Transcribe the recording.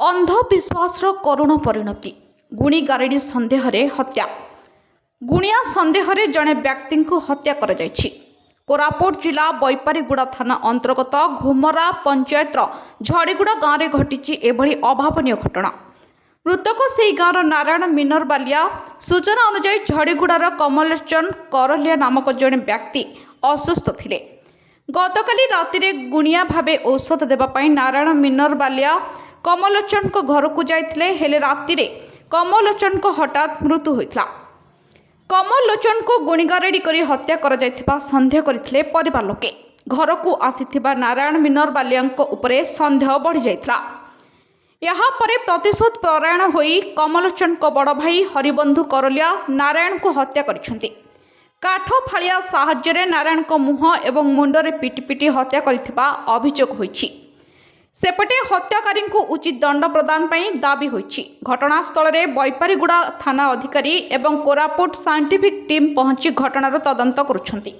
अंधविश्वास करुण परिणति गुणी गारेडी सन्देह हत्या गुणिया सन्देह जड़े व्यक्ति को हत्या कर कोरापुट जिला बैपारीगुड़ा थाना अंतर्गत घुमरा पंचायत झड़ीगुड़ा गाँव में घटी एभली अभावन घटना। मृतक से गाँव नारायण मिनर बालिया। सूचना अनुसार झड़ीगुड़ार कमलोचन करलिया नामक जड़े व्यक्ति असुस्थ थिले। गतकाली रातिरे गुणिया भावे औषध देवाई नारायण मिनर बालिया कमलोचन को घर को जाइथिले, हेले रातिरे कमलोचन को हठात मृत्यु होइथिला। कमलोचन को गुणीगारेडी करी हत्या कर जाइथिबा संदेह करथिले परिवार लोके। घर को आसीथिबा नारायण मिनर बालिया उपरे संदेह बढ़ी जाइथिला। यहाँ पर प्रतिशोध परायण होई कमलोचन को बड़ भाई हरिबंधु करलिया नारायण को हत्या करिसेंती। काठ फालिया साहाय्य नारायण को मुह एवं मुंडरे पिटी पिटी हत्या करिथिबा अभियोग होइछि। सेपटे हत्याकारी को उचित दंड प्रदान पर दाबी होइछि। घटनास्थल में बैपारीगुड़ा थाना अधिकारी एवं कोरापुट साइंटिफिक टीम पहुंची घटनार तदंत करुछंती।